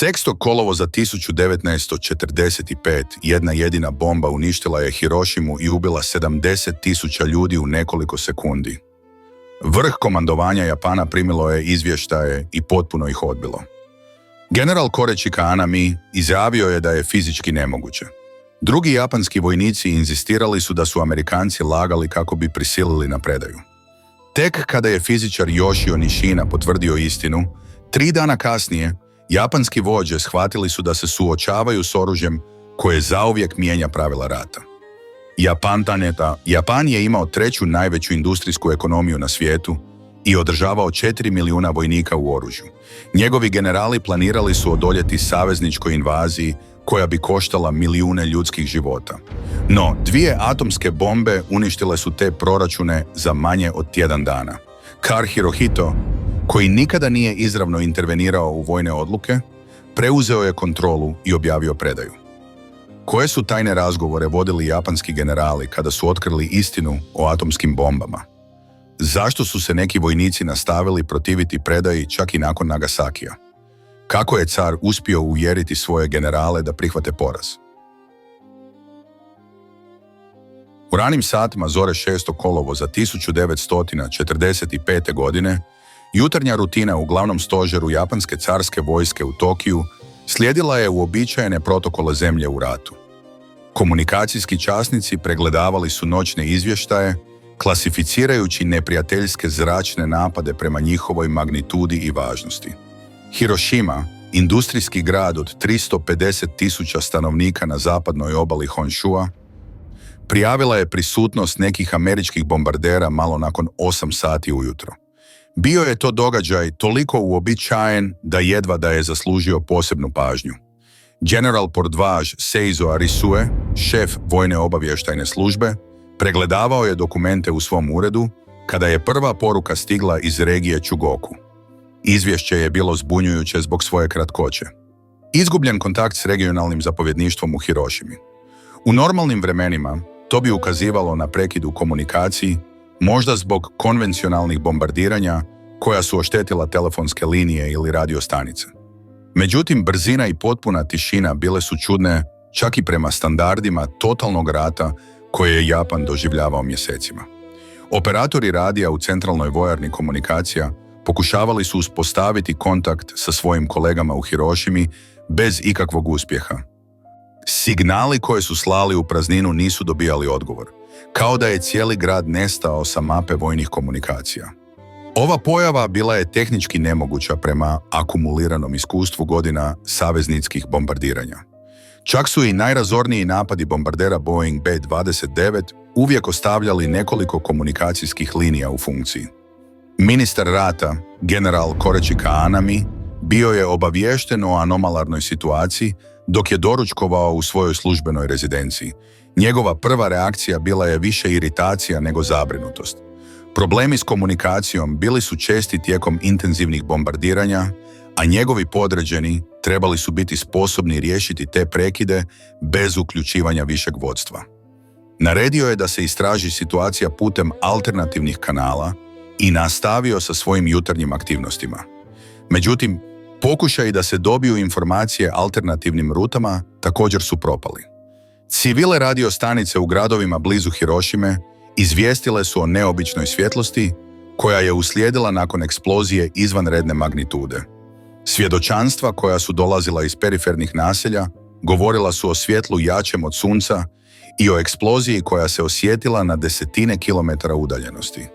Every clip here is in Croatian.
6. kolovoza 1945 jedna jedina bomba uništila je Hirošimu i ubila 70.000 ljudi u nekoliko sekundi. Vrh komandovanja Japana primilo je izvještaje i potpuno ih odbilo. General Korechi Kanami izjavio je da je fizički nemoguće. Drugi japanski vojnici inzistirali su da su Amerikanci lagali kako bi prisilili na predaju. Tek kada je fizičar Yoshio Nishina potvrdio istinu, 3 dana kasnije, japanski vođe shvatili su da se suočavaju s oružjem koje zauvijek mijenja pravila rata. Japan je imao 3. najveću industrijsku ekonomiju na svijetu i održavao 4 milijuna vojnika u oružju. Njegovi generali planirali su odoljeti savezničkoj invaziji koja bi koštala milijune ljudskih života. No, 2 atomske bombe uništile su te proračune za manje od tjedan dana. Kar Hirohito, koji nikada nije izravno intervenirao u vojne odluke, preuzeo je kontrolu i objavio predaju. Koje su tajne razgovore vodili japanski generali kada su otkrili istinu o atomskim bombama? Zašto su se neki vojnici nastavili protiviti predaji čak i nakon Nagasakija? Kako je car uspio uvjeriti svoje generale da prihvate poraz? U ranim satima zore 6. kolovoza 1945. godine jutarnja rutina u glavnom stožeru japanske carske vojske u Tokiju slijedila je uobičajene protokole zemlje u ratu. Komunikacijski časnici pregledavali su noćne izvještaje, klasificirajući neprijateljske zračne napade prema njihovoj magnitudi i važnosti. Hirošima, industrijski grad od 350.000 stanovnika na zapadnoj obali Honshua, prijavila je prisutnost nekih američkih bombardera malo nakon 8 sati ujutro. Bio je to događaj toliko uobičajen da jedva da je zaslužio posebnu pažnju. General Pordvaž Seizo Arisue, šef vojne obavještajne službe, pregledavao je dokumente u svom uredu kada je prva poruka stigla iz regije Chugoku. Izvješće je bilo zbunjujuće zbog svoje kratkoće. Izgubljen kontakt s regionalnim zapovjedništvom u Hirošimi. U normalnim vremenima to bi ukazivalo na prekid u komunikaciji, možda zbog konvencionalnih bombardiranja koja su oštetila telefonske linije ili radiostanice. Međutim, brzina i potpuna tišina bile su čudne čak i prema standardima totalnog rata koje je Japan doživljavao mjesecima. Operatori radija u centralnoj vojarni komunikacija pokušavali su uspostaviti kontakt sa svojim kolegama u Hirošimi bez ikakvog uspjeha. Signali koje su slali u prazninu nisu dobijali odgovor, kao da je cijeli grad nestao sa mape vojnih komunikacija. Ova pojava bila je tehnički nemoguća prema akumuliranom iskustvu godina savezničkih bombardiranja. Čak su i najrazorniji napadi bombardera Boeing B-29 uvijek ostavljali nekoliko komunikacijskih linija u funkciji. Ministar rata, general Korechi Kanami, bio je obaviješten o anomalarnoj situaciji dok je doručkovao u svojoj službenoj rezidenciji. Njegova prva reakcija bila je više iritacija nego zabrinutost. Problemi s komunikacijom bili su česti tijekom intenzivnih bombardiranja, a njegovi podređeni trebali su biti sposobni riješiti te prekide bez uključivanja višeg vodstva. Naredio je da se istraži situacija putem alternativnih kanala i nastavio sa svojim jutarnjim aktivnostima. Međutim, pokušaji da se dobiju informacije alternativnim rutama također su propali. Civile radiostanice u gradovima blizu Hirošime izvijestile su o neobičnoj svjetlosti koja je uslijedila nakon eksplozije izvanredne magnitude. Svjedočanstva koja su dolazila iz perifernih naselja govorila su o svjetlu jačem od sunca i o eksploziji koja se osjetila na desetine kilometara udaljenosti.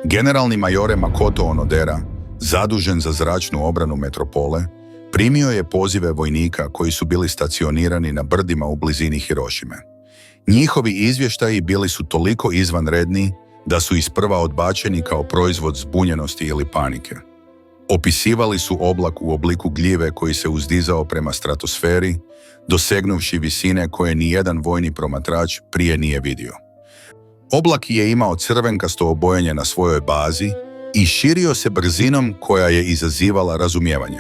Generalni majore Makoto Onodera, zadužen za zračnu obranu metropole, primio je pozive vojnika koji su bili stacionirani na brdima u blizini Hirošime. Njihovi izvještaji bili su toliko izvanredni da su isprva odbačeni kao proizvod zbunjenosti ili panike. Opisivali su oblak u obliku gljive koji se uzdizao prema stratosferi, dosegnuvši visine koje nijedan vojni promatrač prije nije vidio. Oblak je imao crvenkasto obojenje na svojoj bazi i širio se brzinom koja je izazivala razumijevanje.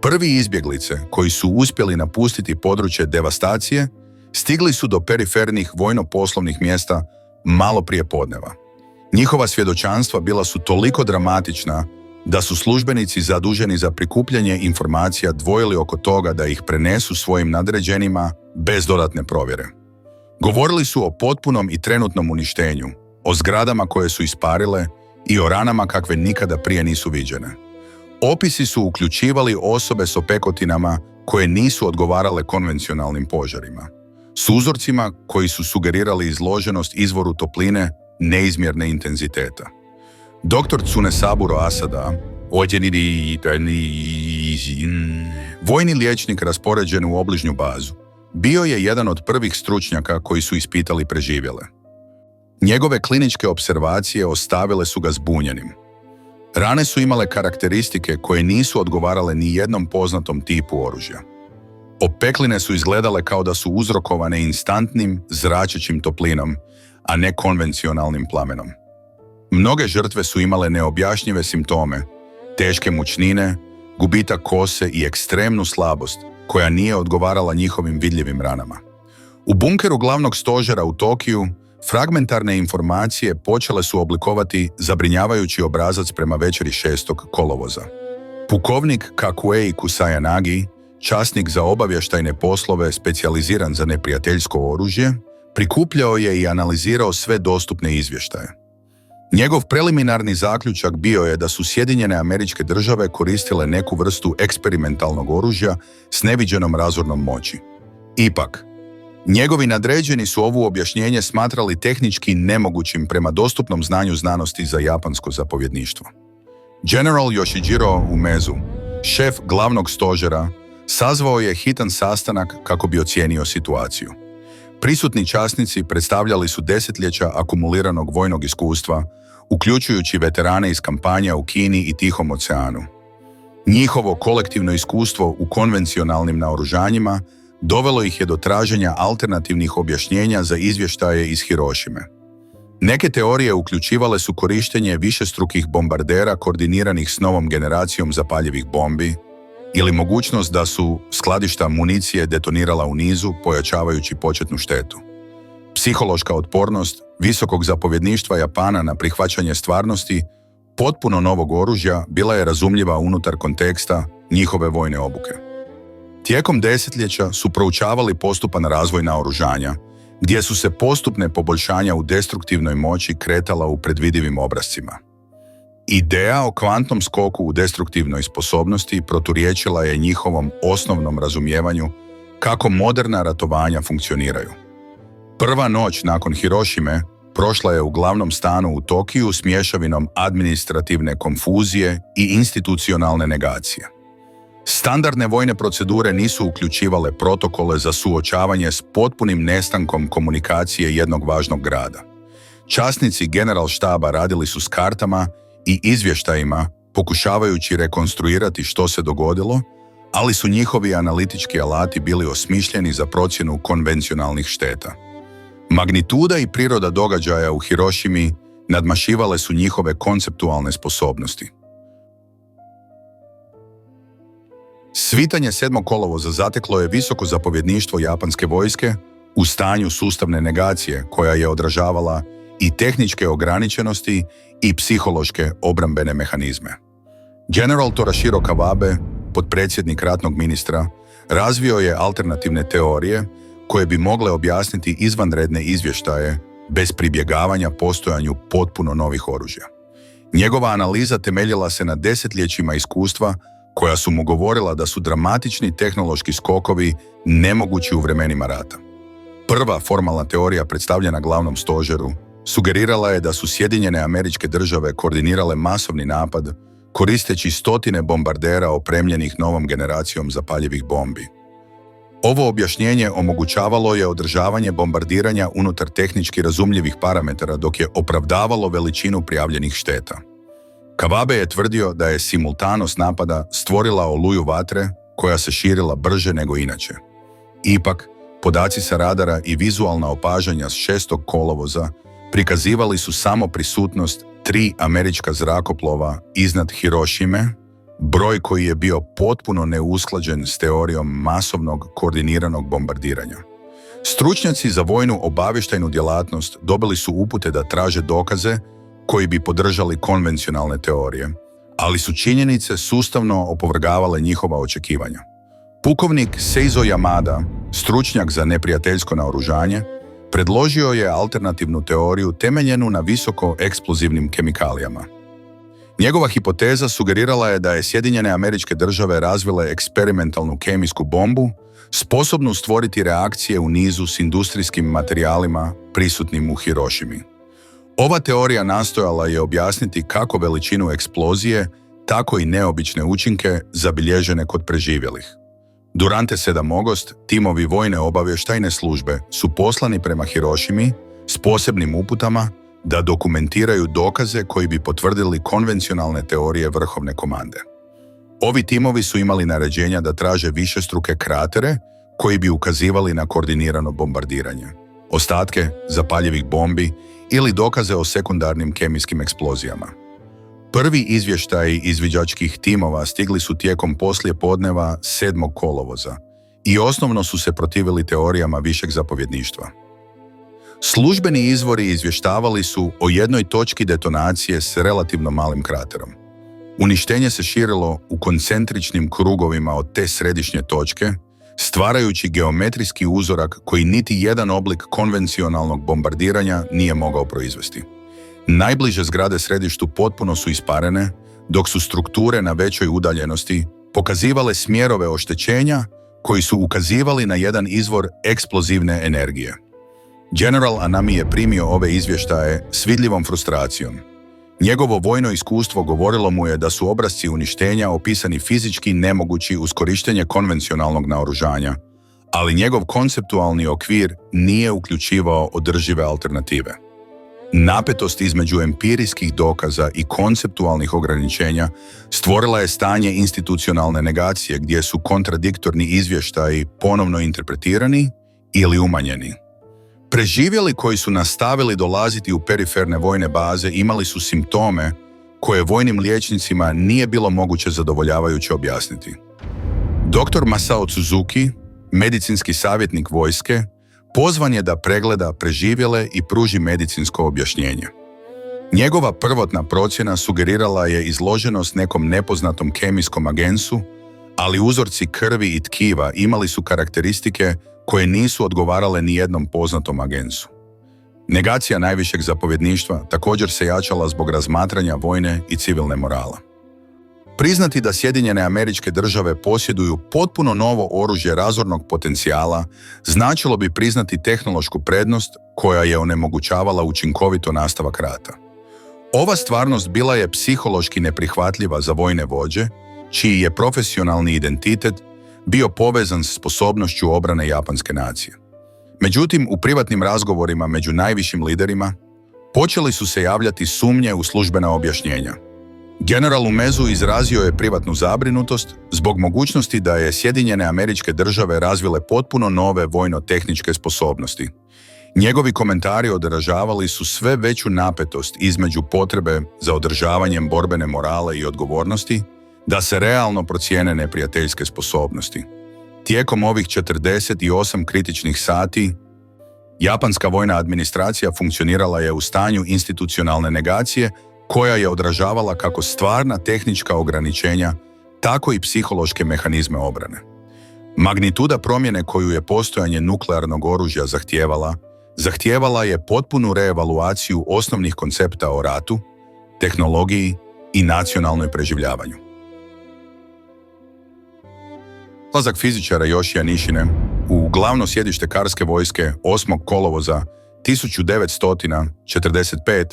Prvi izbjeglice koji su uspjeli napustiti područje devastacije stigli su do perifernih vojno-poslovnih mjesta malo prije podneva. Njihova svjedočanstva bila su toliko dramatična da su službenici zaduženi za prikupljanje informacija dvojili oko toga da ih prenesu svojim nadređenima bez dodatne provjere. Govorili su o potpunom i trenutnom uništenju, o zgradama koje su isparile i o ranama kakve nikada prije nisu viđene. Opisi su uključivali osobe s opekotinama koje nisu odgovarale konvencionalnim požarima, s uzorcima koji su sugerirali izloženost izvoru topline neizmjerne intenziteta. Dr. Tsunesaburo Asada, vojni liječnik raspoređen u obližnju bazu, bio je jedan od prvih stručnjaka koji su ispitali preživjele. Njegove kliničke observacije ostavile su ga zbunjenim. Rane su imale karakteristike koje nisu odgovarale ni jednom poznatom tipu oružja. Opekline su izgledale kao da su uzrokovane instantnim, zračećim toplinom, a ne konvencionalnim plamenom. Mnoge žrtve su imale neobjašnjive simptome, teške mučnine, gubitak kose i ekstremnu slabost koja nije odgovarala njihovim vidljivim ranama. U bunkeru glavnog stožera u Tokiju fragmentarne informacije počele su oblikovati zabrinjavajući obrazac prema večeri 6. kolovoza. Pukovnik Kakuei Kusayanagi, časnik za obavještajne poslove specijaliziran za neprijateljsko oružje, prikupljao je i analizirao sve dostupne izvještaje. Njegov preliminarni zaključak bio je da su Sjedinjene Američke Države koristile neku vrstu eksperimentalnog oružja s neviđenom razornom moći. Ipak, njegovi nadređeni su ovo objašnjenje smatrali tehnički nemogućim prema dostupnom znanju znanosti za japansko zapovjedništvo. General Yoshijiro Umezu, šef glavnog stožera, sazvao je hitan sastanak kako bi ocijenio situaciju. Prisutni časnici predstavljali su desetljeća akumuliranog vojnog iskustva, uključujući veterane iz kampanja u Kini i Tihom oceanu. Njihovo kolektivno iskustvo u konvencionalnim naoružanjima dovelo ih je do traženja alternativnih objašnjenja za izvještaje iz Hirošime. Neke teorije uključivale su korištenje višestrukih bombardera koordiniranih s novom generacijom zapaljivih bombi ili mogućnost da su skladišta municije detonirala u nizu, pojačavajući početnu štetu. Psihološka otpornost visokog zapovjedništva Japana na prihvaćanje stvarnosti potpuno novog oružja bila je razumljiva unutar konteksta njihove vojne obuke. Tijekom desetljeća su proučavali postupan razvoj naoružanja, gdje su se postupne poboljšanja u destruktivnoj moći kretala u predvidivim obrascima. Ideja o kvantnom skoku u destruktivnoj sposobnosti proturječila je njihovom osnovnom razumijevanju kako moderna ratovanja funkcioniraju. Prva noć nakon Hirošime prošla je u glavnom stanu u Tokiju s mješavinom administrativne konfuzije i institucionalne negacije. Standardne vojne procedure nisu uključivale protokole za suočavanje s potpunim nestankom komunikacije jednog važnog grada. Časnici generalštaba radili su s kartama i izvještajima, pokušavajući rekonstruirati što se dogodilo, ali su njihovi analitički alati bili osmišljeni za procjenu konvencionalnih šteta. Magnituda i priroda događaja u Hirošimi nadmašivale su njihove konceptualne sposobnosti. Svitanje 7. kolovoza zateklo je visoko zapovjedništvo japanske vojske u stanju sustavne negacije koja je odražavala i tehničke ograničenosti i psihološke obrambene mehanizme. General Torashiro Kawabe, potpredsjednik ratnog ministra, razvio je alternativne teorije koje bi mogle objasniti izvanredne izvještaje bez pribjegavanja postojanju potpuno novih oružja. Njegova analiza temeljila se na desetljećima iskustva koja su mu govorila da su dramatični tehnološki skokovi nemogući u vremenima rata. Prva formalna teorija predstavljena glavnom stožeru sugerirala je da su Sjedinjene Američke Države koordinirale masovni napad koristeći stotine bombardera opremljenih novom generacijom zapaljivih bombi. Ovo objašnjenje omogućavalo je održavanje bombardiranja unutar tehnički razumljivih parametara dok je opravdavalo veličinu prijavljenih šteta. Kawabe je tvrdio da je simultanost napada stvorila oluju vatre koja se širila brže nego inače. Ipak, podaci sa radara i vizualna opažanja s 6. kolovoza prikazivali su samo prisutnost 3 američka zrakoplova iznad Hirošime, broj koji je bio potpuno neusklađen s teorijom masovnog koordiniranog bombardiranja. Stručnjaci za vojnu obavještajnu djelatnost dobili su upute da traže dokaze koji bi podržali konvencionalne teorije, ali su činjenice sustavno opovrgavale njihova očekivanja. Pukovnik Seizo Yamada, stručnjak za neprijateljsko naoružanje, predložio je alternativnu teoriju temeljenu na visoko eksplozivnim kemikalijama. Njegova hipoteza sugerirala je da je Sjedinjene Američke Države razvile eksperimentalnu kemijsku bombu, sposobnu stvoriti reakcije u nizu s industrijskim materijalima prisutnim u Hirošimi. Ova teorija nastojala je objasniti kako veličinu eksplozije, tako i neobične učinke zabilježene kod preživjelih. Durante 7. agost, timovi vojne obavještajne službe su poslani prema Hirošimi s posebnim uputama da dokumentiraju dokaze koji bi potvrdili konvencionalne teorije vrhovne komande. Ovi timovi su imali naređenja da traže višestruke kratere koji bi ukazivali na koordinirano bombardiranje, ostatke zapaljivih bombi ili dokaze o sekundarnim kemijskim eksplozijama. Prvi izvještaji izviđačkih timova stigli su tijekom poslijepodneva 7. kolovoza i osnovno su se protivili teorijama višeg zapovjedništva. Službeni izvori izvještavali su o jednoj točki detonacije s relativno malim kraterom. Uništenje se širilo u koncentričnim krugovima od te središnje točke, stvarajući geometrijski uzorak koji niti jedan oblik konvencionalnog bombardiranja nije mogao proizvesti. Najbliže zgrade središtu potpuno su isparene, dok su strukture na većoj udaljenosti pokazivale smjerove oštećenja koji su ukazivali na jedan izvor eksplozivne energije. General Anami je primio ove izvještaje s vidljivom frustracijom. Njegovo vojno iskustvo govorilo mu je da su obrasci uništenja opisani fizički nemogući uz korištenje konvencionalnog naoružanja, ali njegov konceptualni okvir nije uključivao održive alternative. Napetost između empirijskih dokaza i konceptualnih ograničenja stvorila je stanje institucionalne negacije gdje su kontradiktorni izvještaji ponovno interpretirani ili umanjeni. Preživjeli koji su nastavili dolaziti u periferne vojne baze imali su simptome koje vojnim liječnicima nije bilo moguće zadovoljavajuće objasniti. Dr. Masao Suzuki, medicinski savjetnik vojske, pozvan je da pregleda preživjele i pruži medicinsko objašnjenje. Njegova prvotna procjena sugerirala je izloženost nekom nepoznatom kemijskom agensu, ali uzorci krvi i tkiva imali su karakteristike koje nisu odgovarale ni jednom poznatom agensu. Negacija najvišeg zapovjedništva također se jačala zbog razmatranja vojne i civilne morala. Priznati da Sjedinjene Američke Države posjeduju potpuno novo oružje razornog potencijala značilo bi priznati tehnološku prednost koja je onemogućavala učinkovito nastavak rata. Ova stvarnost bila je psihološki neprihvatljiva za vojne vođe, čiji je profesionalni identitet bio povezan s sposobnošću obrane japanske nacije. Međutim, u privatnim razgovorima među najvišim liderima počeli su se javljati sumnje u službena objašnjenja. General Umezu izrazio je privatnu zabrinutost zbog mogućnosti da je Sjedinjene Američke Države razvile potpuno nove vojno-tehničke sposobnosti. Njegovi komentari odražavali su sve veću napetost između potrebe za održavanjem borbene morale i odgovornosti da se realno procijene neprijateljske sposobnosti. Tijekom ovih 48 kritičnih sati, japanska vojna administracija funkcionirala je u stanju institucionalne negacije koja je odražavala kako stvarna tehnička ograničenja, tako i psihološke mehanizme obrane. Magnituda promjene koju je postojanje nuklearnog oružja zahtijevala je potpunu reevaluaciju osnovnih koncepta o ratu, tehnologiji i nacionalnoj preživljavanju. Odlazak fizičara Yoshia Nishine u glavno sjedište karske vojske 8. kolovoza 1945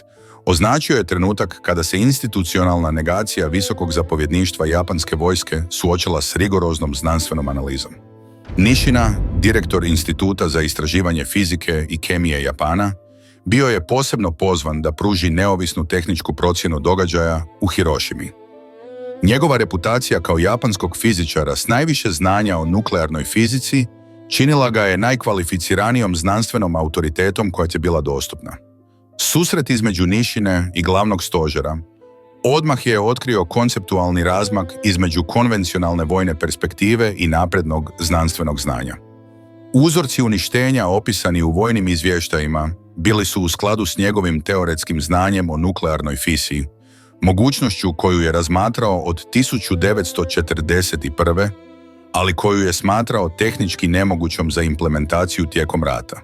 označio je trenutak kada se institucionalna negacija visokog zapovjedništva japanske vojske suočila s rigoroznom znanstvenom analizom. Nishina, direktor Instituta za istraživanje fizike i kemije Japana, bio je posebno pozvan da pruži neovisnu tehničku procjenu događaja u Hirošimi. Njegova reputacija kao japanskog fizičara s najviše znanja o nuklearnoj fizici činila ga je najkvalificiranijom znanstvenom autoritetom koja je bila dostupna. Susret između Nishine i glavnog stožera odmah je otkrio konceptualni razmak između konvencionalne vojne perspektive i naprednog znanstvenog znanja. Uzorci uništenja opisani u vojnim izvještajima bili su u skladu s njegovim teoretskim znanjem o nuklearnoj fisiji, mogućnošću koju je razmatrao od 1941. ali koju je smatrao tehnički nemogućom za implementaciju tijekom rata.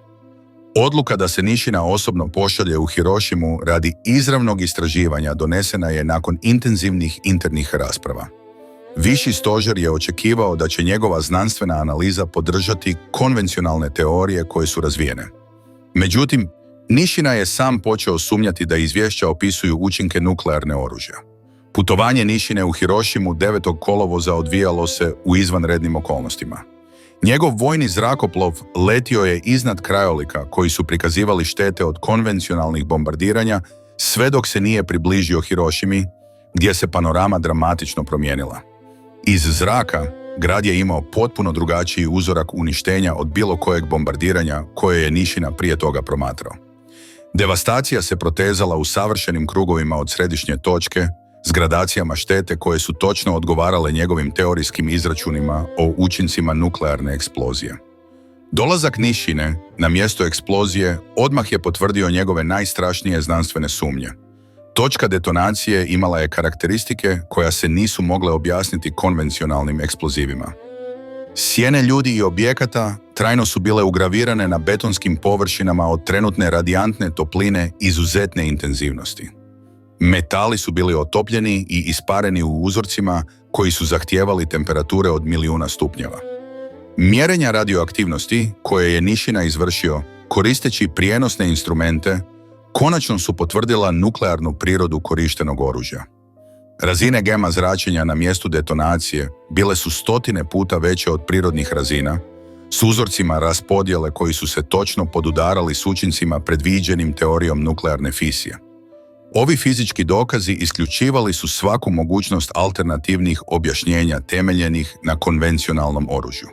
Odluka da se Nishina osobno pošalje u Hirošimu radi izravnog istraživanja donesena je nakon intenzivnih internih rasprava. Viši stožer je očekivao da će njegova znanstvena analiza podržati konvencionalne teorije koje su razvijene. Međutim, Nishina je sam počeo sumnjati da izvješća opisuju učinke nuklearne oružja. Putovanje Nishine u Hirošimu 9. kolovoza odvijalo se u izvanrednim okolnostima. Njegov vojni zrakoplov letio je iznad krajolika koji su prikazivali štete od konvencionalnih bombardiranja sve dok se nije približio Hirošimi, gdje se panorama dramatično promijenila. Iz zraka grad je imao potpuno drugačiji uzorak uništenja od bilo kojeg bombardiranja koje je Nishina prije toga promatrao. Devastacija se protezala u savršenim krugovima od središnje točke, s gradacijama štete koje su točno odgovarale njegovim teorijskim izračunima o učincima nuklearne eksplozije. Dolazak Nishine na mjesto eksplozije odmah je potvrdio njegove najstrašnije znanstvene sumnje. Točka detonacije imala je karakteristike koja se nisu mogle objasniti konvencionalnim eksplozivima. Sjene ljudi i objekata trajno su bile ugravirane na betonskim površinama od trenutne radijantne topline izuzetne intenzivnosti. Metali su bili otopljeni i ispareni u uzorcima koji su zahtijevali temperature od milijuna stupnjeva. Mjerenja radioaktivnosti koje je Nishina izvršio koristeći prijenosne instrumente konačno su potvrdila nuklearnu prirodu korištenog oružja. Razine gama zračenja na mjestu detonacije bile su 100 puta veće od prirodnih razina, s uzorcima raspodjele koji su se točno podudarali s učincima predviđenim teorijom nuklearne fisije. Ovi fizički dokazi isključivali su svaku mogućnost alternativnih objašnjenja temeljenih na konvencionalnom oružju.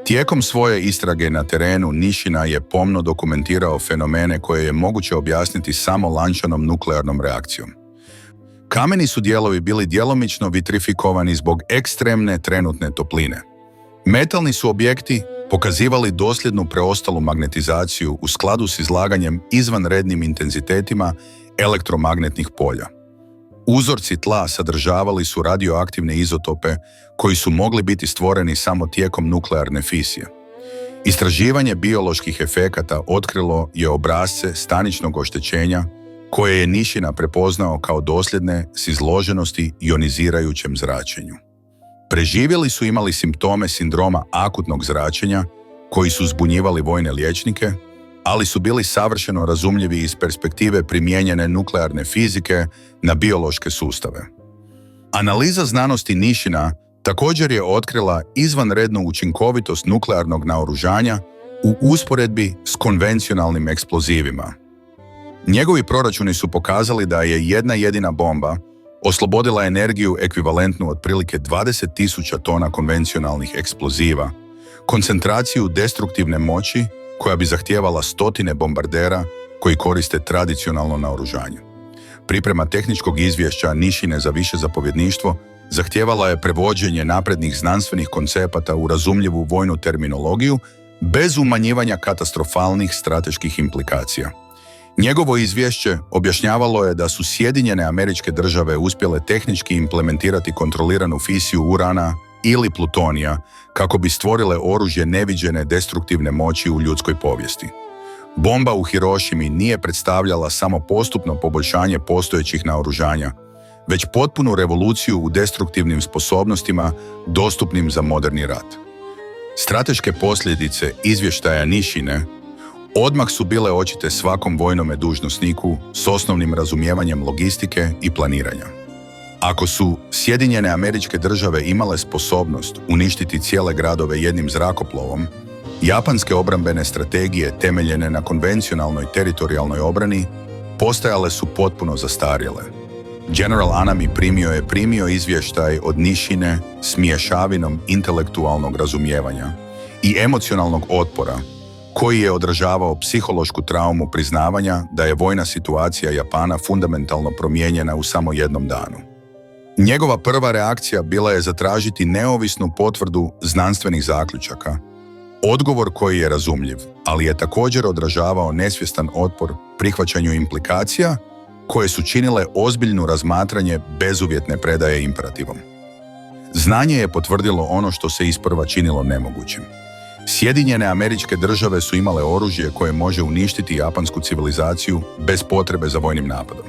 Tijekom svoje istrage na terenu Nishina je pomno dokumentirao fenomene koje je moguće objasniti samo lančanom nuklearnom reakcijom. Kameni su dijelovi bili djelomično vitrifikovani zbog ekstremne trenutne topline. Metalni su objekti pokazivali dosljednu preostalu magnetizaciju u skladu s izlaganjem izvanrednim intenzitetima elektromagnetnih polja. Uzorci tla sadržavali su radioaktivne izotope koji su mogli biti stvoreni samo tijekom nuklearne fisije. Istraživanje bioloških efekata otkrilo je obrasce staničnog oštećenja koje je Nishina prepoznao kao dosljedne s izloženosti ionizirajućem zračenju. Preživjeli su imali simptome sindroma akutnog zračenja koji su zbunjivali vojne liječnike, ali su bili savršeno razumljivi iz perspektive primijenjene nuklearne fizike na biološke sustave. Analiza znanosti Nishina također je otkrila izvanrednu učinkovitost nuklearnog naoružanja u usporedbi s konvencionalnim eksplozivima. Njegovi proračuni su pokazali da je jedna jedina bomba oslobodila energiju ekvivalentnu otprilike 20.000 tona konvencionalnih eksploziva, koncentraciju destruktivne moći koja bi zahtijevala 100 bombardera koji koriste tradicionalno naoružanje. Priprema tehničkog izvješća Nishine za više zapovjedništvo zahtijevala je prevođenje naprednih znanstvenih koncepata u razumljivu vojnu terminologiju bez umanjivanja katastrofalnih strateških implikacija. Njegovo izvješće objašnjavalo je da su Sjedinjene Američke Države uspjele tehnički implementirati kontroliranu fisiju urana ili plutonija kako bi stvorile oružje neviđene destruktivne moći u ljudskoj povijesti. Bomba u Hirošimi nije predstavljala samo postupno poboljšanje postojećih naoružanja, već potpunu revoluciju u destruktivnim sposobnostima dostupnim za moderni rat. Strateške posljedice izvještaja Nishine odmah su bile očite svakom vojnome dužnosniku s osnovnim razumijevanjem logistike i planiranja. Ako su Sjedinjene Američke Države imale sposobnost uništiti cijele gradove jednim zrakoplovom, japanske obrambene strategije temeljene na konvencionalnoj teritorijalnoj obrani postajale su potpuno zastarjele. General Anami primio izvještaj od Nishine s mješavinom intelektualnog razumijevanja i emocionalnog otpora koji je odražavao psihološku traumu priznavanja da je vojna situacija Japana fundamentalno promijenjena u samo jednom danu. Njegova prva reakcija bila je zatražiti neovisnu potvrdu znanstvenih zaključaka, odgovor koji je razumljiv, ali je također odražavao nesvjestan otpor prihvaćanju implikacija koje su činile ozbiljno razmatranje bezuvjetne predaje imperativom. Znanje je potvrdilo ono što se isprva činilo nemogućim. Sjedinjene Američke Države su imale oružje koje može uništiti japansku civilizaciju bez potrebe za vojnim napadom.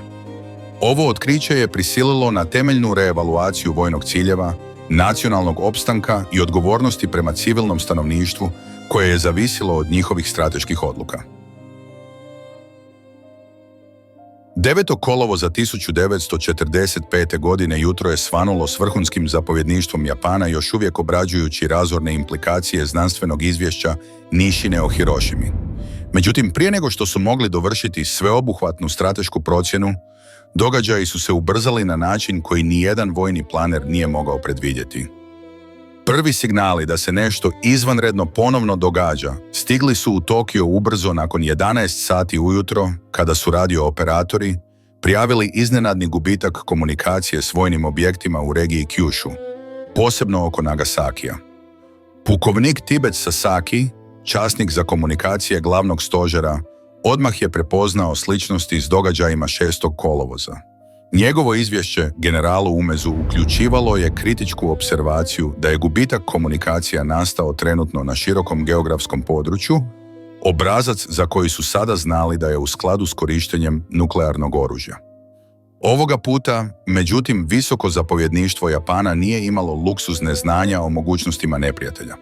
Ovo otkriće je prisililo na temeljnu reevaluaciju vojnog ciljeva, nacionalnog opstanka i odgovornosti prema civilnom stanovništvu koje je zavisilo od njihovih strateških odluka. 9. kolovoza 1945. godine jutro je svanulo s vrhunskim zapovjedništvom Japana, još uvijek obrađujući razorne implikacije znanstvenog izvješća Nishine o Hirošimi. Međutim, prije nego što su mogli dovršiti sveobuhvatnu stratešku procjenu, događaji su se ubrzali na način koji nijedan vojni planer nije mogao predvidjeti. Prvi signali da se nešto izvanredno ponovno događa stigli su u Tokio ubrzo nakon 11 sati ujutro, kada su radio operatori prijavili iznenadni gubitak komunikacije s vojnim objektima u regiji Kyushu, posebno oko Nagasakija. Pukovnik Tibet Sasaki, časnik za komunikacije glavnog stožera, odmah je prepoznao sličnosti s događajima 6. kolovoza. Njegovo izvješće generalu Umezu uključivalo je kritičku observaciju da je gubitak komunikacija nastao trenutno na širokom geografskom području, obrazac za koji su sada znali da je u skladu s korištenjem nuklearnog oružja. Ovoga puta, međutim, visoko zapovjedništvo Japana nije imalo luksuzne znanja o mogućnostima neprijatelja.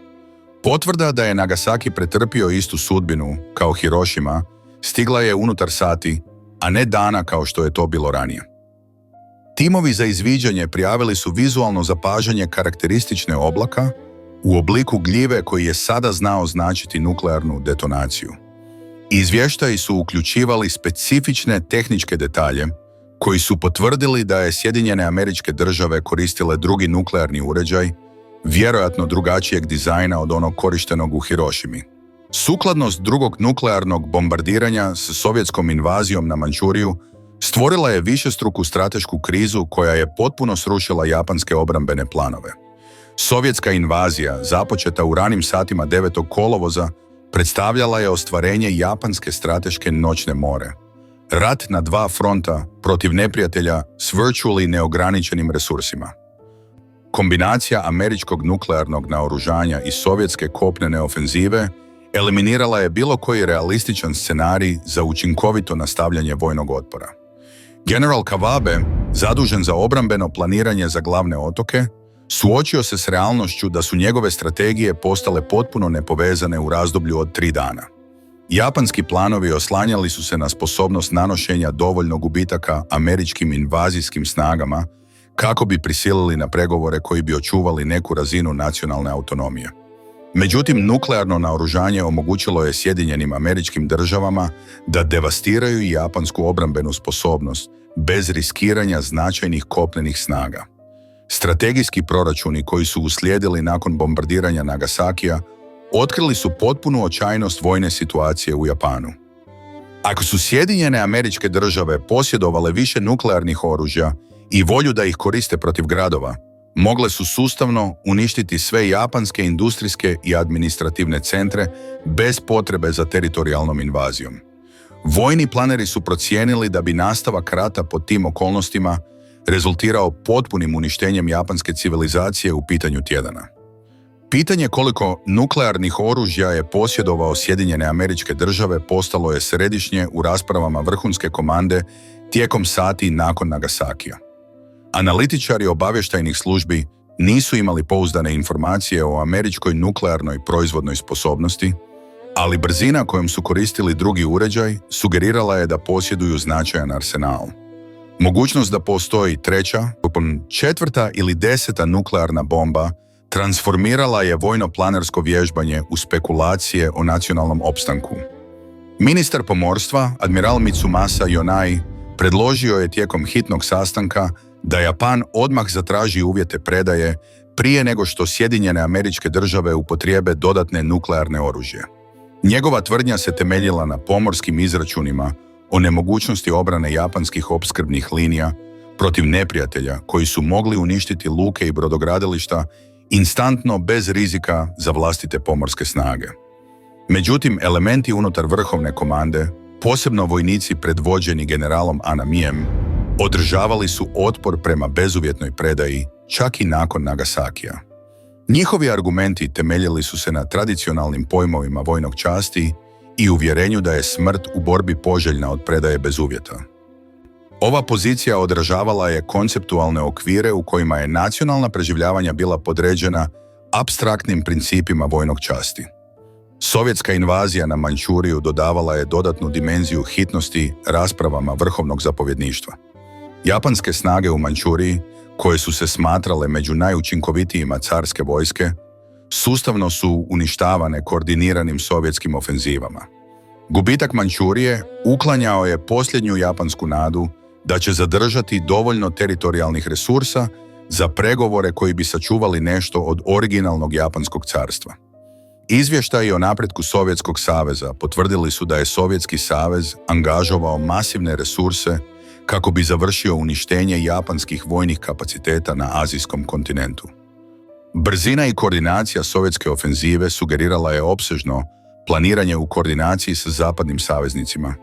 Potvrda da je Nagasaki pretrpio istu sudbinu kao Hirošima stigla je unutar sati, a ne dana kao što je to bilo ranije. Timovi za izviđanje prijavili su vizualno zapažanje karakteristične oblaka u obliku gljive koji je sada znao značiti nuklearnu detonaciju. Izvještaji su uključivali specifične tehničke detalje koji su potvrdili da je Sjedinjene Američke Države koristile drugi nuklearni uređaj, vjerojatno drugačijeg dizajna od onog korištenog u Hirošimi. Sukladnost drugog nuklearnog bombardiranja s sovjetskom invazijom na Mančuriju stvorila je višestruku stratešku krizu koja je potpuno srušila japanske obrambene planove. Sovjetska invazija, započeta u ranim satima 9. kolovoza, predstavljala je ostvarenje japanske strateške noćne more. Rat na dva fronta protiv neprijatelja s virtually neograničenim resursima. Kombinacija američkog nuklearnog naoružanja i sovjetske kopnene ofenzive eliminirala je bilo koji realističan scenarij za učinkovito nastavljanje vojnog otpora. General Kawabe, zadužen za obrambeno planiranje za glavne otoke, suočio se s realnošću da su njegove strategije postale potpuno nepovezane u razdoblju od 3 dana. Japanski planovi oslanjali su se na sposobnost nanošenja dovoljno gubitaka američkim invazijskim snagama kako bi prisilili na pregovore koji bi očuvali neku razinu nacionalne autonomije. Međutim, nuklearno naoružanje omogućilo je Sjedinjenim Američkim Državama da devastiraju japansku obrambenu sposobnost bez riskiranja značajnih kopnenih snaga. Strategijski proračuni koji su uslijedili nakon bombardiranja Nagasakija otkrili su potpunu očajnost vojne situacije u Japanu. Ako su Sjedinjene Američke Države posjedovale više nuklearnih oružja i volju da ih koriste protiv gradova, mogle su sustavno uništiti sve japanske industrijske i administrativne centre bez potrebe za teritorijalnom invazijom. Vojni planeri su procijenili da bi nastavak rata pod tim okolnostima rezultirao potpunim uništenjem japanske civilizacije u pitanju tjedana. Pitanje koliko nuklearnih oružja je posjedovao Sjedinjene Američke Države postalo je središnje u raspravama vrhunske komande tijekom sati nakon Nagasakija. Analitičari obavještajnih službi nisu imali pouzdane informacije o američkoj nuklearnoj proizvodnoj sposobnosti, ali brzina kojom su koristili drugi uređaj sugerirala je da posjeduju značajan arsenal. Mogućnost da postoji 3., 4. ili 10. nuklearna bomba transformirala je vojno-planersko vježbanje u spekulacije o nacionalnom opstanku. Ministar pomorstva, admiral Mitsumasa Yonai, predložio je tijekom hitnog sastanka da Japan odmah zatraži uvjete predaje prije nego što Sjedinjene Američke Države upotrijebe dodatne nuklearne oružje. Njegova tvrdnja se temeljila na pomorskim izračunima o nemogućnosti obrane japanskih opskrbnih linija protiv neprijatelja koji su mogli uništiti luke i brodogradilišta instantno bez rizika za vlastite pomorske snage. Međutim, elementi unutar vrhovne komande, posebno vojnici predvođeni generalom Anamijem, održavali su otpor prema bezuvjetnoj predaji čak i nakon Nagasakija. Njihovi argumenti temeljili su se na tradicionalnim pojmovima vojnog časti i uvjerenju da je smrt u borbi poželjna od predaje bez uvjeta. Ova pozicija odražavala je konceptualne okvire u kojima je nacionalna preživljavanja bila podređena apstraktnim principima vojnog časti. Sovjetska invazija na Mančuriju dodavala je dodatnu dimenziju hitnosti raspravama vrhovnog zapovjedništva. Japanske snage u Mančuriji, koje su se smatrale među najučinkovitijima carske vojske, sustavno su uništavane koordiniranim sovjetskim ofenzivama. Gubitak Mančurije uklanjao je posljednju japansku nadu da će zadržati dovoljno teritorijalnih resursa za pregovore koji bi sačuvali nešto od originalnog japanskog carstva. Izvještaji o napretku Sovjetskog saveza potvrdili su da je Sovjetski savez angažovao masivne resurse kako bi završio uništenje japanskih vojnih kapaciteta na azijskom kontinentu. Brzina i koordinacija sovjetske ofenzive sugerirala je opsežno planiranje u koordinaciji sa zapadnim saveznicima,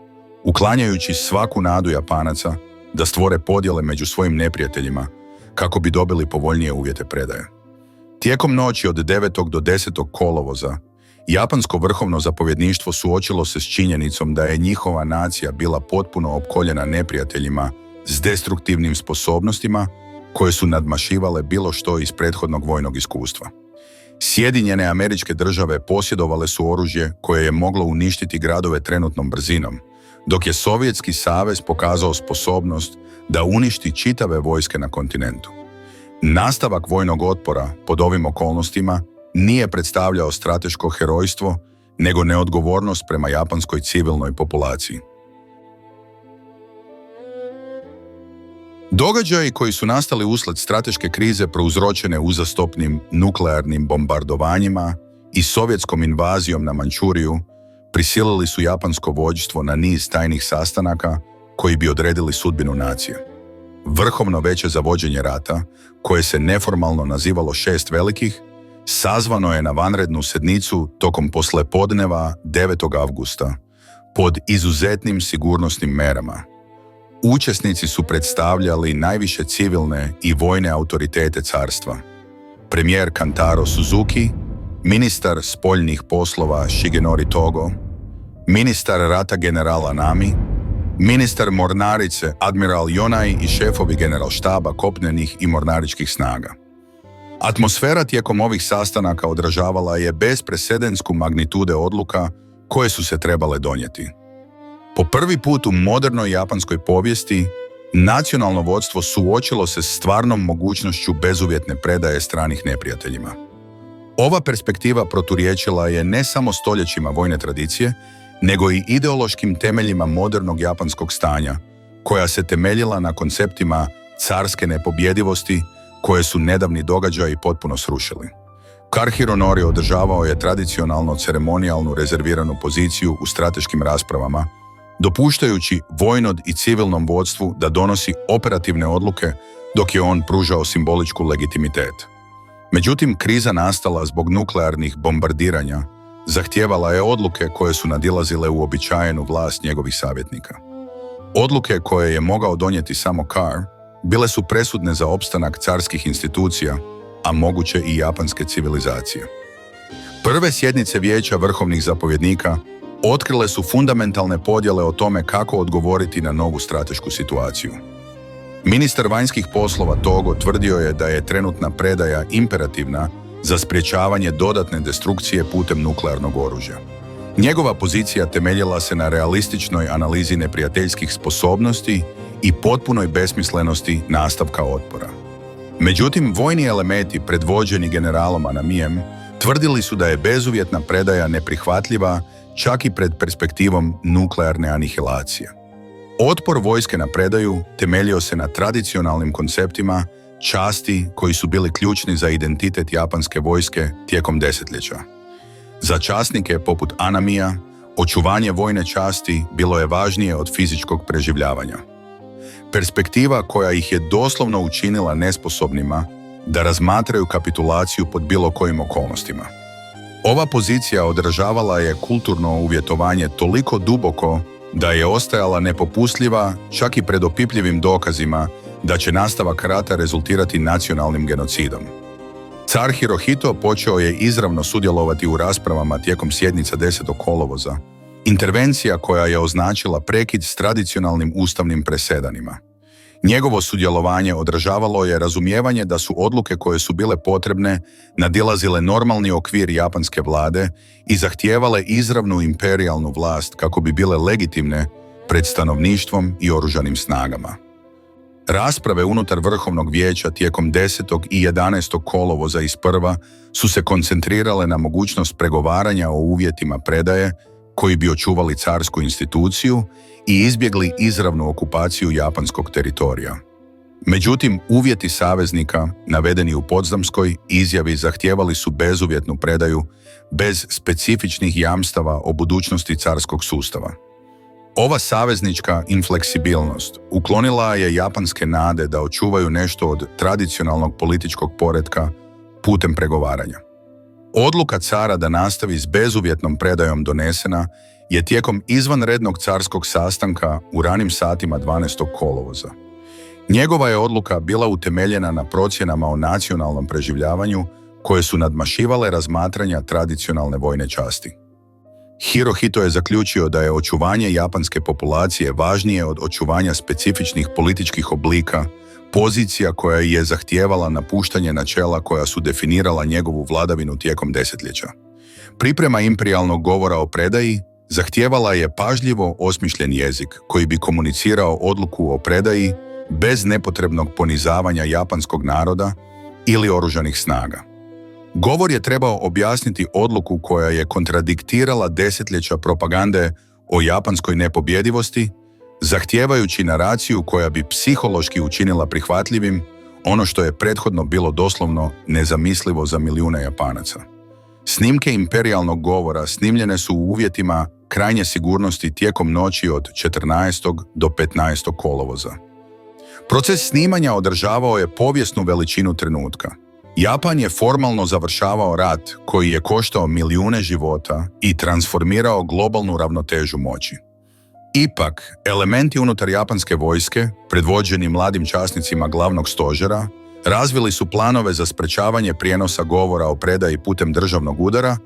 uklanjajući svaku nadu Japanaca da stvore podjele među svojim neprijateljima kako bi dobili povoljnije uvjete predaje. Tijekom noći od 9. do 10. kolovoza, japansko vrhovno zapovjedništvo suočilo se s činjenicom da je njihova nacija bila potpuno opkoljena neprijateljima s destruktivnim sposobnostima koje su nadmašivale bilo što iz prethodnog vojnog iskustva. Sjedinjene Američke Države posjedovale su oružje koje je moglo uništiti gradove trenutnom brzinom, dok je Sovjetski savez pokazao sposobnost da uništi čitave vojske na kontinentu. Nastavak vojnog otpora pod ovim okolnostima nije predstavljao strateško herojstvo, nego neodgovornost prema japanskoj civilnoj populaciji. Događaji koji su nastali usled strateške krize prouzročene uzastopnim nuklearnim bombardovanjima i sovjetskom invazijom na Mančuriju prisilili su japansko vođstvo na niz tajnih sastanaka koji bi odredili sudbinu nacije. Vrhovno veće za vođenje rata, koje se neformalno nazivalo Šest velikih, sazvano je na vanrednu sednicu tokom poslepodneva 9. avgusta pod izuzetnim sigurnosnim merama. Učesnici su predstavljali najviše civilne i vojne autoritete carstva. Premijer Kantaro Suzuki, ministar spoljnih poslova Shigenori Togo, ministar rata general Anami, ministar mornarice admiral Yonai i šefovi generalštaba kopnenih i mornaričkih snaga. Atmosfera tijekom ovih sastanaka odražavala je bezpresedensku magnitude odluka koje su se trebale donijeti. Po prvi put u modernoj japanskoj povijesti, nacionalno vodstvo suočilo se s stvarnom mogućnošću bezuvjetne predaje stranih neprijateljima. Ova perspektiva proturječila je ne samo stoljećima vojne tradicije, nego i ideološkim temeljima modernog japanskog stanja, koja se temeljila na konceptima carske nepobjedivosti, koje su nedavni događaji potpuno srušili. Kar Hironori održavao je tradicionalno ceremonijalnu rezerviranu poziciju u strateškim raspravama, dopuštajući vojnom i civilnom vodstvu da donosi operativne odluke dok je on pružao simboličku legitimitet. Međutim, kriza nastala zbog nuklearnih bombardiranja zahtijevala je odluke koje su nadilazile uobičajenu vlast njegovih savjetnika. Odluke koje je mogao donijeti samo Kar bile su presudne za opstanak carskih institucija, a moguće i japanske civilizacije. Prve sjednice vijeća vrhovnih zapovjednika otkrile su fundamentalne podjele o tome kako odgovoriti na novu stratešku situaciju. Ministar vanjskih poslova Togo tvrdio je da je trenutna predaja imperativna za sprječavanje dodatne destrukcije putem nuklearnog oružja. Njegova pozicija temeljila se na realističnoj analizi neprijateljskih sposobnosti i potpunoj besmislenosti nastavka otpora. Međutim, vojni elementi predvođeni generalom Anamijem tvrdili su da je bezuvjetna predaja neprihvatljiva čak i pred perspektivom nuklearne anihilacije. Otpor vojske na predaju temeljio se na tradicionalnim konceptima časti koji su bili ključni za identitet japanske vojske tijekom desetljeća. Za časnike poput Anamija, očuvanje vojne časti bilo je važnije od fizičkog preživljavanja. Perspektiva koja ih je doslovno učinila nesposobnima da razmatraju kapitulaciju pod bilo kojim okolnostima. Ova pozicija odražavala je kulturno uvjetovanje toliko duboko da je ostajala nepopustljiva čak i pred opipljivim dokazima da će nastavak rata rezultirati nacionalnim genocidom. Car Hirohito počeo je izravno sudjelovati u raspravama tijekom sjednica 10. kolovoza, intervencija koja je označila prekid s tradicionalnim ustavnim presedanima. Njegovo sudjelovanje odražavalo je razumijevanje da su odluke koje su bile potrebne nadilazile normalni okvir japanske vlade i zahtijevale izravnu imperijalnu vlast kako bi bile legitimne pred stanovništvom i oružanim snagama. Rasprave unutar Vrhovnog vijeća tijekom 10. i 11. kolovoza isprva su se koncentrirale na mogućnost pregovaranja o uvjetima predaje koji bi očuvali carsku instituciju i izbjegli izravnu okupaciju japanskog teritorija. Međutim, uvjeti saveznika, navedeni u Potsdamskoj izjavi, zahtijevali su bezuvjetnu predaju bez specifičnih jamstava o budućnosti carskog sustava. Ova saveznička infleksibilnost uklonila je japanske nade da očuvaju nešto od tradicionalnog političkog poretka putem pregovaranja. Odluka cara da nastavi s bezuvjetnom predajom donesena je tijekom izvanrednog carskog sastanka u ranim satima 12. kolovoza. Njegova je odluka bila utemeljena na procjenama o nacionalnom preživljavanju koje su nadmašivale razmatranja tradicionalne vojne časti. Hirohito je zaključio da je očuvanje japanske populacije važnije od očuvanja specifičnih političkih oblika, pozicija koja je zahtijevala napuštanje načela koja su definirala njegovu vladavinu tijekom desetljeća. Priprema imperijalnog govora o predaji zahtijevala je pažljivo osmišljen jezik koji bi komunicirao odluku o predaji bez nepotrebnog ponizavanja japanskog naroda ili oružanih snaga. Govor je trebao objasniti odluku koja je kontradiktirala desetljeća propagande o japanskoj nepobjedivosti, zahtijevajući naraciju koja bi psihološki učinila prihvatljivim ono što je prethodno bilo doslovno nezamislivo za milijune Japanaca. Snimke imperijalnog govora snimljene su u uvjetima krajnje sigurnosti tijekom noći od 14. do 15. kolovoza. Proces snimanja održavao je povijesnu veličinu trenutka. Japan je formalno završavao rat koji je koštao milijune života i transformirao globalnu ravnotežu moći. Ipak, elementi unutar japanske vojske, predvođeni mladim časnicima glavnog stožera, razvili su planove za sprečavanje prijenosa govora o predaji putem državnog udara,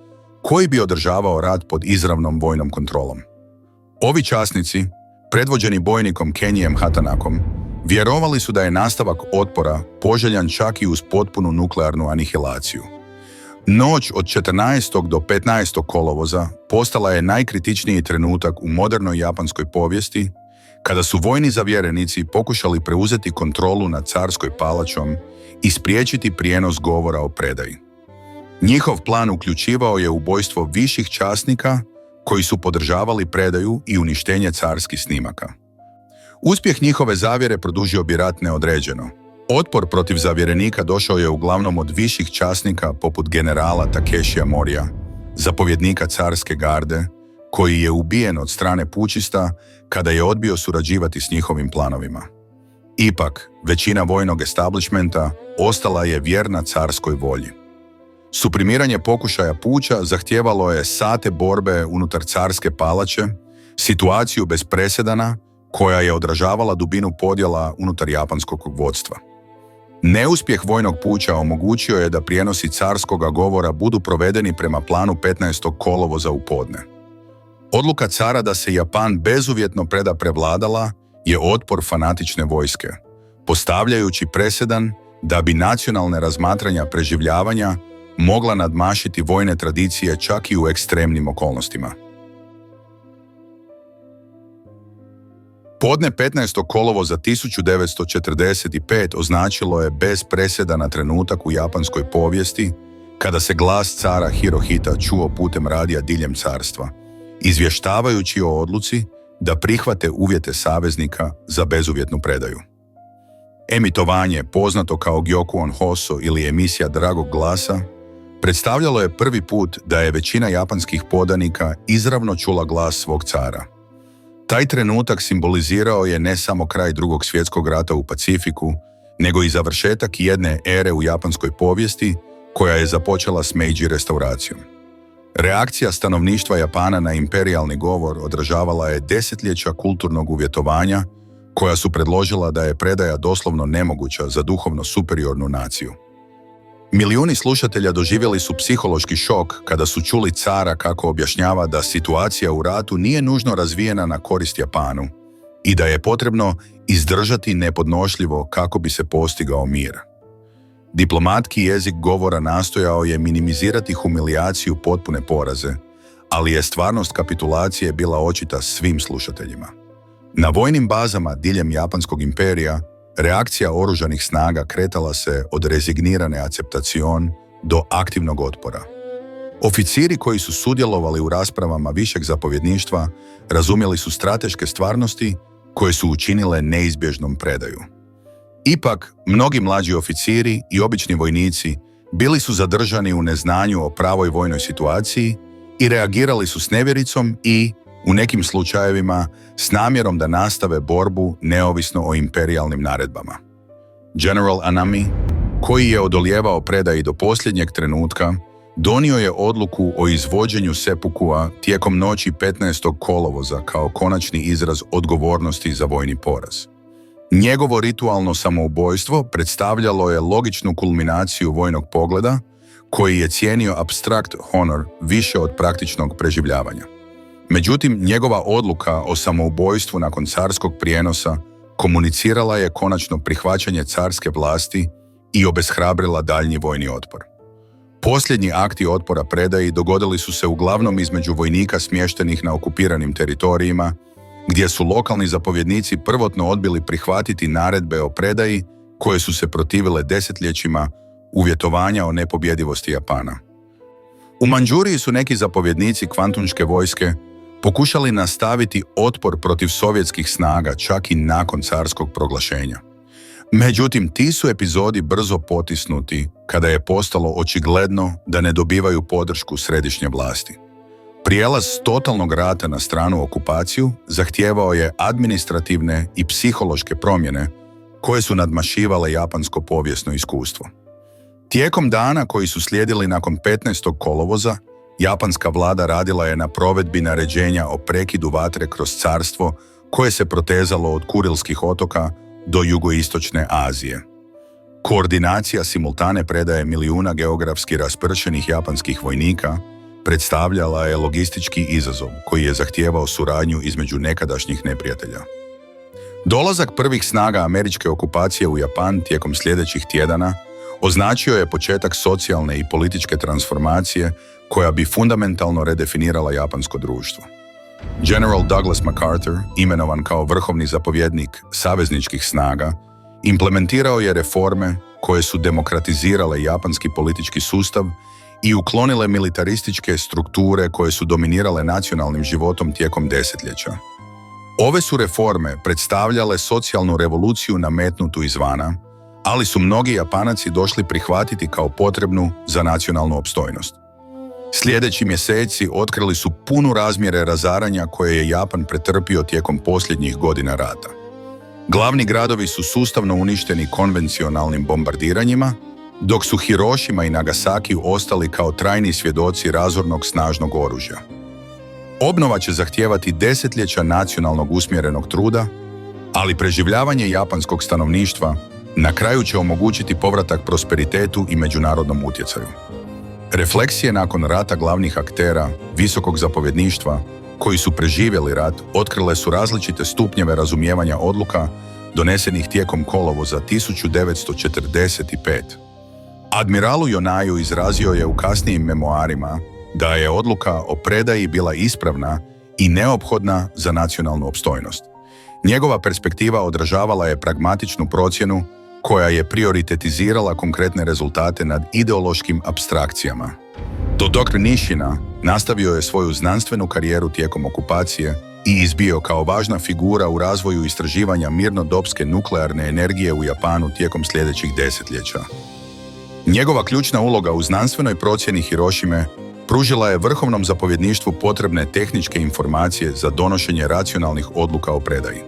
koji bi održavao rat pod izravnom vojnom kontrolom. Ovi časnici, predvođeni bojnikom Kenjijem Hatanakom, vjerovali su da je nastavak otpora poželjan čak i uz potpunu nuklearnu anihilaciju. Noć od 14. do 15. kolovoza postala je najkritičniji trenutak u modernoj japanskoj povijesti, kada su vojni zavjerenici pokušali preuzeti kontrolu nad carskoj palačom i spriječiti prijenos govora o predaji. Njihov plan uključivao je ubojstvo viših časnika koji su podržavali predaju i uništenje carskih snimaka. Uspjeh njihove zavjere produžio bi rat neodređeno. Otpor protiv zavjerenika došao je uglavnom od viših časnika poput generala Takeshija Morija, zapovjednika carske garde, koji je ubijen od strane pučista kada je odbio surađivati s njihovim planovima. Ipak, većina vojnog establishmenta ostala je vjerna carskoj volji. Suprimiranje pokušaja puča zahtijevalo je sate borbe unutar carske palače, situaciju bez presedana koja je odražavala dubinu podjela unutar japanskog vodstva. Neuspjeh vojnog puča omogućio je da prijenosi carskoga govora budu provedeni prema planu 15. kolovoza u podne. Odluka cara da se Japan bezuvjetno preda prevladala je otpor fanatične vojske, postavljajući presedan da bi nacionalne razmatranja preživljavanja mogla nadmašiti vojne tradicije čak i u ekstremnim okolnostima. Podne 15. kolovoza 1945 označilo je bez presedana trenutak u japanskoj povijesti kada se glas cara Hirohita čuo putem radija diljem carstva, izvještavajući o odluci da prihvate uvjete saveznika za bezuvjetnu predaju. Emitovanje, poznato kao Gyokuon Hoso ili emisija dragog glasa, predstavljalo je prvi put da je većina japanskih podanika izravno čula glas svog cara. Taj trenutak simbolizirao je ne samo kraj Drugog svjetskog rata u Pacifiku, nego i završetak jedne ere u japanskoj povijesti koja je započela s Meiji restauracijom. Reakcija stanovništva Japana na imperijalni govor odražavala je desetljeća kulturnog uvjetovanja koja su predložila da je predaja doslovno nemoguća za duhovno superiornu naciju. Milijuni slušatelja doživjeli su psihološki šok kada su čuli cara kako objašnjava da situacija u ratu nije nužno razvijena na korist Japanu i da je potrebno izdržati nepodnošljivo kako bi se postigao mir. Diplomatski jezik govora nastojao je minimizirati humilijaciju potpune poraze, ali je stvarnost kapitulacije bila očita svim slušateljima. Na vojnim bazama diljem Japanskog imperija reakcija oružanih snaga kretala se od rezignirane akceptacion do aktivnog otpora. Oficiri koji su sudjelovali u raspravama višeg zapovjedništva razumjeli su strateške stvarnosti koje su učinile neizbježnom predaju. Ipak, mnogi mlađi oficiri i obični vojnici bili su zadržani u neznanju o pravoj vojnoj situaciji i reagirali su s nevjericom i, u nekim slučajevima, s namjerom da nastave borbu neovisno o imperijalnim naredbama. General Anami, koji je odolijevao predaji do posljednjeg trenutka, donio je odluku o izvođenju sepukua tijekom noći 15. kolovoza kao konačni izraz odgovornosti za vojni poraz. Njegovo ritualno samoubojstvo predstavljalo je logičnu kulminaciju vojnog pogleda koji je cijenio apstrakt honor više od praktičnog preživljavanja. Međutim, njegova odluka o samoubojstvu nakon carskog prijenosa komunicirala je konačno prihvaćanje carske vlasti i obeshrabrila daljnji vojni otpor. Posljednji akti otpora predaji dogodili su se uglavnom između vojnika smještenih na okupiranim teritorijima, gdje su lokalni zapovjednici prvotno odbili prihvatiti naredbe o predaji koje su se protivile desetljećima uvjetovanja o nepobjedivosti Japana. U Mandžuriji su neki zapovjednici kvantunške vojske pokušali nastaviti otpor protiv sovjetskih snaga čak i nakon carskog proglašenja. Međutim, ti su epizodi brzo potisnuti kada je postalo očigledno da ne dobivaju podršku središnje vlasti. Prijelaz s totalnog rata na stranu okupaciju zahtijevao je administrativne i psihološke promjene koje su nadmašivale japansko povijesno iskustvo. Tijekom dana koji su slijedili nakon 15. kolovoza, japanska vlada radila je na provedbi naređenja o prekidu vatre kroz carstvo koje se protezalo od Kurilskih otoka do jugoistočne Azije. Koordinacija simultane predaje milijuna geografski raspršenih japanskih vojnika predstavljala je logistički izazov koji je zahtijevao suradnju između nekadašnjih neprijatelja. Dolazak prvih snaga američke okupacije u Japan tijekom sljedećih tjedana označio je početak socijalne i političke transformacije koja bi fundamentalno redefinirala japansko društvo. General Douglas MacArthur, imenovan kao vrhovni zapovjednik savezničkih snaga, implementirao je reforme koje su demokratizirale japanski politički sustav i uklonile militarističke strukture koje su dominirale nacionalnim životom tijekom desetljeća. Ove su reforme predstavljale socijalnu revoluciju nametnutu izvana, ali su mnogi Japanaci došli prihvatiti kao potrebnu za nacionalnu opstojnost. Sljedeći mjeseci otkrili su punu razmjere razaranja koje je Japan pretrpio tijekom posljednjih godina rata. Glavni gradovi su sustavno uništeni konvencionalnim bombardiranjima, dok su Hirošima i Nagasaki ostali kao trajni svjedoci razornog snažnog oružja. Obnova će zahtijevati desetljeća nacionalnog usmjerenog truda, ali preživljavanje japanskog stanovništva na kraju će omogućiti povratak prosperitetu i međunarodnom utjecaju. Refleksije nakon rata glavnih aktera, visokog zapovjedništva, koji su preživjeli rat, otkrile su različite stupnjeve razumijevanja odluka donesenih tijekom kolovoza 1945. Admiralu Jonaju izrazio je u kasnijim memoarima da je odluka o predaji bila ispravna i neophodna za nacionalnu opstojnost. Njegova perspektiva odražavala je pragmatičnu procjenu koja je prioritetizirala konkretne rezultate nad ideološkim apstrakcijama. Dr. Nishina nastavio je svoju znanstvenu karijeru tijekom okupacije i izbio kao važna figura u razvoju istraživanja mirnodopske nuklearne energije u Japanu tijekom sljedećih desetljeća. Njegova ključna uloga u znanstvenoj procjeni Hirošime pružila je vrhovnom zapovjedništvu potrebne tehničke informacije za donošenje racionalnih odluka o predaji.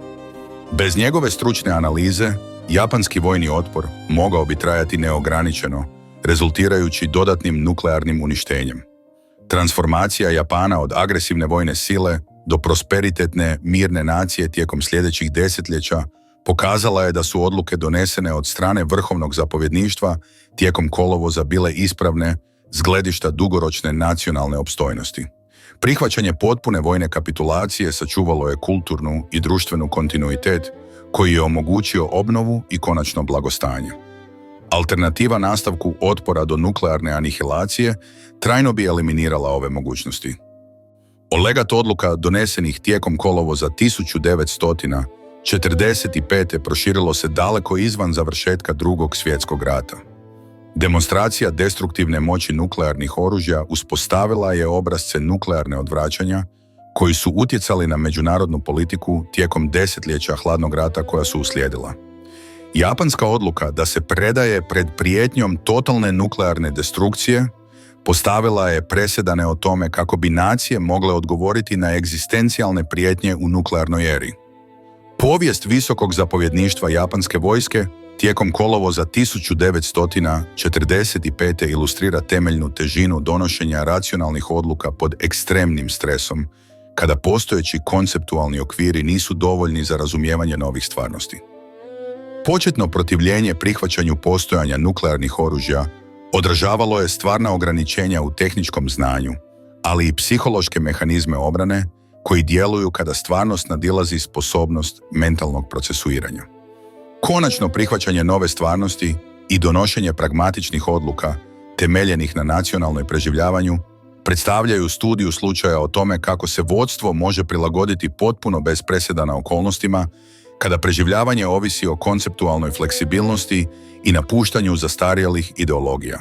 Bez njegove stručne analize, japanski vojni otpor mogao bi trajati neograničeno, rezultirajući dodatnim nuklearnim uništenjem. Transformacija Japana od agresivne vojne sile do prosperitetne, mirne nacije tijekom sljedećih desetljeća pokazala je da su odluke donesene od strane vrhovnog zapovjedništva tijekom kolovoza bile ispravne s gledišta dugoročne nacionalne opstojnosti. Prihvaćanje potpune vojne kapitulacije sačuvalo je kulturnu i društvenu kontinuitet koji je omogućio obnovu i konačno blagostanje. Alternativa nastavku otpora do nuklearne anihilacije trajno bi eliminirala ove mogućnosti. Legat odluka donesenih tijekom kolovoza 1945. proširilo se daleko izvan završetka Drugog svjetskog rata. Demonstracija destruktivne moći nuklearnih oružja uspostavila je obrasce nuklearne odvraćanja koji su utjecali na međunarodnu politiku tijekom desetljeća hladnog rata koja su uslijedila. Japanska odluka da se predaje pred prijetnjom totalne nuklearne destrukcije postavila je presedane o tome kako bi nacije mogle odgovoriti na egzistencijalne prijetnje u nuklearnoj eri. Povijest visokog zapovjedništva japanske vojske tijekom kolovoza 1945. ilustrira temeljnu težinu donošenja racionalnih odluka pod ekstremnim stresom, kada postojeći konceptualni okviri nisu dovoljni za razumijevanje novih stvarnosti. Početno protivljenje prihvaćanju postojanja nuklearnih oružja odražavalo je stvarna ograničenja u tehničkom znanju, ali i psihološke mehanizme obrane koji djeluju kada stvarnost nadilazi sposobnost mentalnog procesuiranja. Konačno prihvaćanje nove stvarnosti i donošenje pragmatičnih odluka temeljenih na nacionalnoj preživljavanju predstavljaju studiju slučaja o tome kako se vodstvo može prilagoditi potpuno bez presedana okolnostima kada preživljavanje ovisi o konceptualnoj fleksibilnosti i napuštanju zastarjelih ideologija.